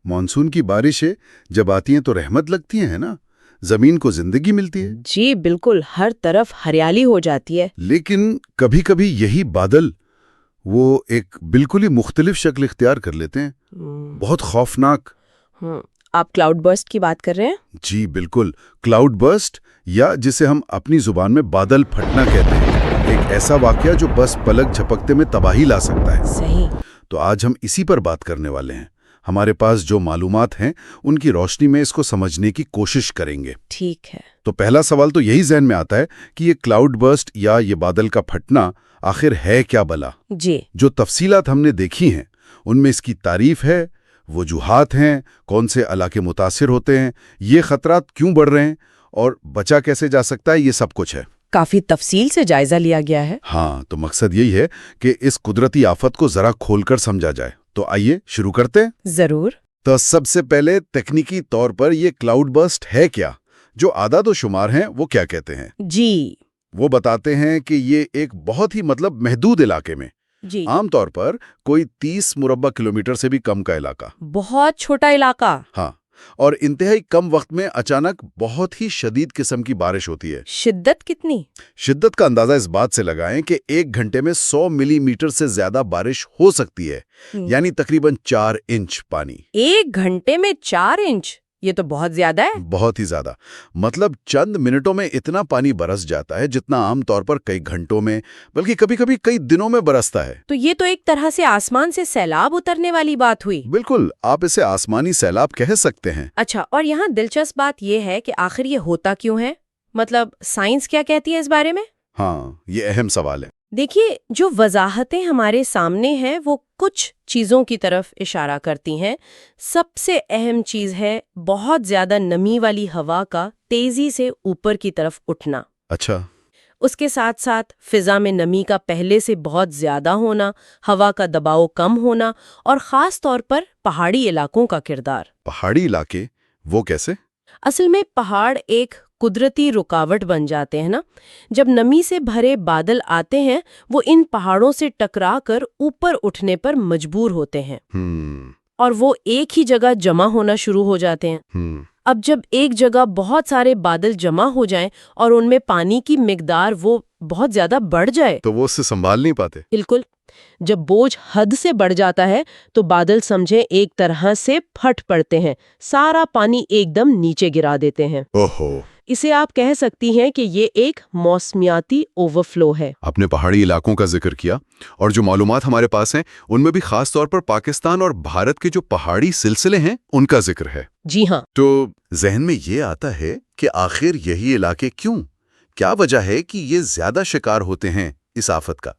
Monsoon की बारिशें जब आती हैं तो रहमत लगती हैं, है ना? जमीन को जिंदगी मिलती है। जी बिल्कुल, हर तरफ हरियाली हो जाती है। लेकिन कभी-कभी यही बादल वो एक बिल्कुल ही मुख्तलिफ शक्ल इख्तियार कर लेते हैं, बहुत खौफनाक। आप क्लाउड बर्स्ट की बात कर रहे हैं? जी बिल्कुल, क्लाउड बर्स्ट, या जिसे हम अपनी जुबान में बादल फटना कहते हैं, एक ऐसा वाकया जो बस पलक झपकते में तबाही ला सकता है। सही। तो आज हम इसी पर बात करने वाले हैं। हमारे पास जो मालूमात हैं उनकी रोशनी में इसको समझने की कोशिश करेंगे। ठीक है। तो पहला सवाल तो यही ज़हन में आता है कि ये क्लाउड बर्स्ट या ये बादल का फटना आखिर है क्या भला? जी। जो तफसीलात हमने देखी हैं उनमें इसकी तारीफ है, वजूहात हैं, कौन से इलाके मुतासिर होते हैं, ये खतरात क्यों बढ़ रहे हैं और बचा कैसे जा सकता है, ये सब कुछ है। काफी तफसील से जायजा लिया गया है। हाँ, तो मकसद यही है कि इस कुदरती आफत को जरा खोलकर समझा जाए। तो आइए शुरू करते हैं। जरूर। तो सबसे पहले तकनीकी तौर पर ये क्लाउड बर्स्ट है क्या? जो आदाद व शुमार हैं वो क्या कहते हैं? जी। वो बताते हैं कि ये एक बहुत ही महदूद इलाके में, जी। आमतौर पर कोई 30 मुरब्बा किलोमीटर से भी कम का इलाका, बहुत छोटा इलाका। हाँ, और इंतहाई कम वक्त में अचानक बहुत ही शदीद किस्म की बारिश होती है। शिद्दत कितनी? शिद्दत का अंदाजा इस बात से लगाएं कि 1 घंटे में 100 मिलीमीटर से ज्यादा बारिश हो सकती है, यानी तकरीबन 4 इंच पानी। 1 घंटे में 4 इंच? ये तो बहुत ज्यादा है। बहुत ही ज्यादा। मतलब चंद मिनटों में इतना पानी बरस जाता है जितना आमतौर पर कई घंटों में, बल्कि कभी-कभी कई दिनों में बरसता है। तो ये तो एक तरह से आसमान से सैलाब उतरने वाली बात हुई। बिल्कुल, आप इसे आसमानी सैलाब कह सकते हैं। अच्छा, और यहाँ दिलचस्प बात ये है कि आखिर ये होता क्यों है? मतलब साइंस क्या कहती है इस बारे में? हाँ, ये अहम सवाल है। देखिए, जो वजाहतें हमारे सामने हैं वो कुछ चीज़ों की तरफ इशारा करती हैं। सबसे अहम चीज़ है बहुत ज़्यादा नमी वाली हवा का तेज़ी से ऊपर की तरफ उठना। अच्छा। उसके साथ साथ फिज़ा में नमी का पहले से बहुत ज़्यादा होना, हवा का दबाव कम होना और ख़ास तौर पर पहाड़ी इलाकों का किरदार। पहाड़ी इलाके, वो कैसे? असल में पहाड़ एक कुदरती रुकावट बन जाते हैं ना। जब नमी से भरे बादल आते हैं वो इन पहाड़ों से टकरा कर ऊपर उठने पर मजबूर होते हैं और वो एक ही जगह जमा होना शुरू हो जाते हैं। अब जब एक जगह बहुत सारे बादल जमा हो जाएं और उनमें पानी की मिकदार वो बहुत ज्यादा बढ़ जाए तो वो उससे संभाल नहीं पाते। बिल्कुल। जब बोझ हद से बढ़ जाता है तो बादल समझे एक तरह से फट पड़ते हैं, सारा पानी एकदम नीचे गिरा देते हैं। ओहो। इसे आप कह सकती हैं कि ये एक मौसमियाती ओवरफ्लो है। आपने पहाड़ी इलाकों का जिक्र किया और जो मालूमात हमारे पास हैं उनमें भी खास तौर पर पाकिस्तान और भारत के जो पहाड़ी सिलसिले हैं उनका जिक्र है। जी हाँ। तो जहन में ये आता है कि आखिर यही इलाके क्यों, क्या वजह है कि ये ज्यादा शिकार होते हैं इस आफत का?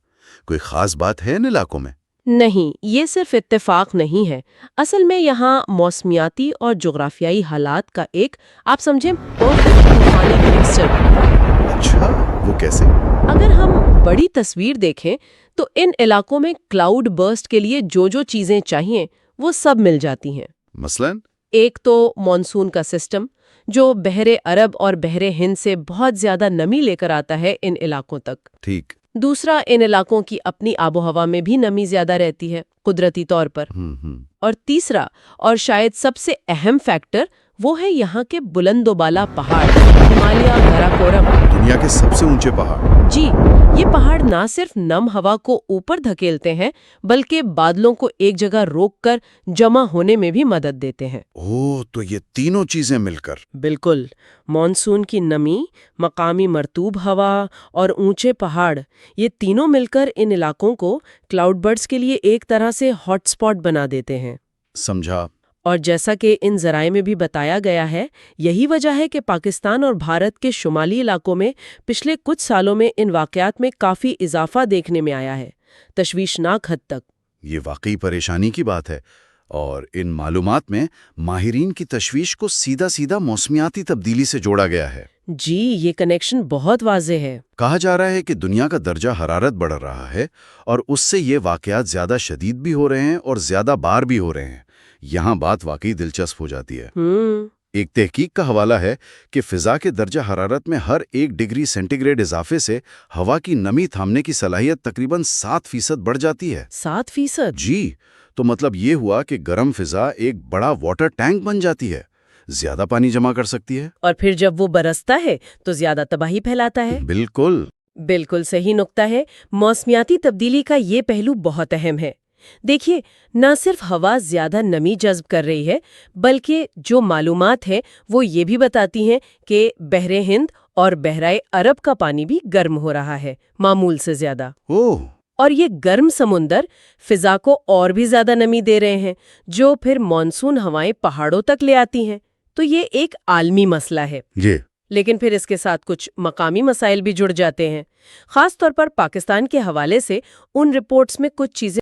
कोई खास बात है इन इलाकों में? नहीं, ये सिर्फ इत्तेफाक नहीं है। असल में यहाँ मौसमियाती और जोग्राफियाई हालात का एक, आप समझें, बहुत तूफानी मिक्सचर है। अच्छा, वो कैसे? अगर हम बड़ी तस्वीर देखें तो इन इलाकों में क्लाउड बर्स्ट के लिए जो जो चीजें चाहिए वो सब मिल जाती हैं। मसलन? एक तो मॉनसून का सिस्टम जो बहरे अरब और बहरे हिंद से बहुत ज्यादा नमी लेकर आता है इन इलाकों तक। ठीक। दूसरा, इन इलाकों की अपनी आबोहवा में भी नमी ज्यादा रहती है कुदरती तौर पर। और तीसरा और शायद सबसे अहम फैक्टर वो है यहाँ के बुलंदोबाला पहाड़, हिमालय काराकोरम। दुनिया के सबसे ऊंचे पहाड़। जी, ये पहाड़ ना सिर्फ नम हवा को ऊपर धकेलते हैं बल्कि बादलों को एक जगह रोककर जमा होने में भी मदद देते हैं। ओह, तो ये तीनों चीजें मिलकर। बिल्कुल। मॉनसून की नमी, मकामी मरतूब हवा और ऊंचे पहाड़, ये तीनों मिलकर इन इलाकों को क्लाउड बर्ड्स के लिए एक तरह से हॉटस्पॉट बना देते हैं। समझा। और जैसा कि इन ज़राए में भी बताया गया है, यही वजह है कि पाकिस्तान और भारत के शुमाली इलाकों में पिछले कुछ सालों में इन वाक़यात में काफ़ी इजाफा देखने में आया है, तशवीशनाक हद तक। ये वाकई परेशानी की बात है। और इन मालूमात में माहिरीन की तशवीश को सीधा सीधा मौसमियाती तब्दीली से जोड़ा गया है। जी, ये कनेक्शन बहुत वाज़ेह है। कहा जा रहा है कि दुनिया का दर्जा हरारत बढ़ रहा है और उससे ये वाक़यात ज़्यादा शदीद भी हो रहे हैं और ज़्यादा बार भी हो रहे हैं। यहाँ बात वाकई दिलचस्प हो जाती है। एक तहकीक का हवाला है कि फिजा के दर्जा हरारत में हर 1 डिग्री सेंटीग्रेड इजाफे से हवा की नमी थामने की सलाहियत तकरीबन 7% बढ़ जाती है। 7%? जी, تو مطلب یہ ہوا کہ گرم فضا ایک بڑا واٹر ٹینک بن جاتی ہے، زیادہ پانی جمع کر سکتی ہے۔ اور پھر جب وہ برستا ہے تو زیادہ تباہی پھیلاتا ہے۔ بالکل بالکل صحیح نقطہ ہے۔ موسمیاتی تبدیلی کا یہ پہلو بہت اہم ہے۔ دیکھیے، نہ صرف ہوا زیادہ نمی جذب کر رہی ہے، بلکہ جو معلومات ہیں وہ یہ بھی بتاتی ہیں کہ بحر ہند اور بحرائے عرب کا پانی بھی گرم ہو رہا ہے، معمول سے زیادہ۔ اور یہ گرم سمندر فضا کو اور بھی زیادہ نمی دے رہے ہیں، جو پھر مانسون ہوائیں پہاڑوں تک لے آتی ہیں۔ تو یہ ایک عالمی مسئلہ ہے۔ لیکن پھر اس کے ساتھ کچھ مقامی مسائل بھی جڑ جاتے ہیں، خاص طور پر پاکستان کے حوالے سے ان رپورٹس میں کچھ چیزیں